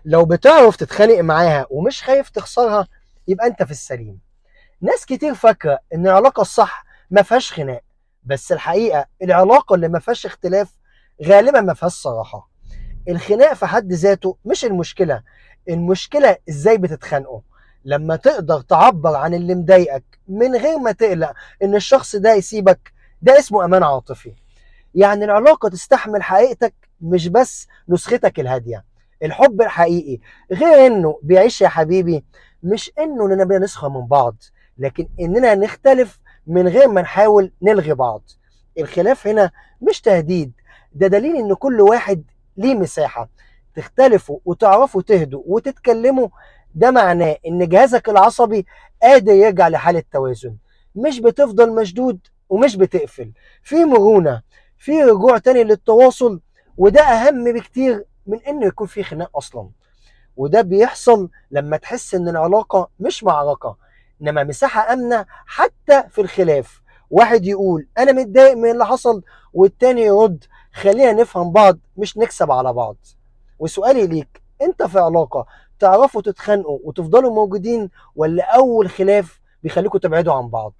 لو بتعرف تتخانق معاها ومش خايف تخسرها يبقى انت في السليم. ناس كتير فاكرة ان العلاقة الصح ما فيهاش خناق، بس الحقيقة العلاقة اللي ما فيهاش اختلاف غالبا ما فيهاش صراحة. الخناق في حد ذاته مش المشكلة، المشكلة ازاي بتتخانقوا. لما تقدر تعبر عن اللي مضايقك من غير ما تقلق ان الشخص ده يسيبك، ده اسمه امان عاطفي. يعني العلاقة تستحمل حقيقتك مش بس نسختك الهادية. الحب الحقيقي غير انه بيعيش يا حبيبي، مش انه اننا نسخة من بعض، لكن اننا نختلف من غير ما نحاول نلغي بعض. الخلاف هنا مش تهديد، ده دليل ان كل واحد ليه مساحة. تختلفوا وتعرفوا تهدوا وتتكلموا، ده معناه ان جهازك العصبي قادر يرجع لحالة توازن. مش بتفضل مشدود ومش بتقفل، في مرونة، في رجوع تاني للتواصل. وده اهم بكتير من انه يكون في خناق اصلا. وده بيحصل لما تحس ان العلاقة مش معركة، انما مساحة امنة. حتى في الخلاف واحد يقول انا متضايق من اللي حصل، والتاني يرد خلينا نفهم بعض مش نكسب على بعض. وسؤالي ليك، انت في علاقة تعرفوا تتخانقوا وتفضلوا موجودين، ولا اول خلاف بيخليكوا تبعدوا عن بعض؟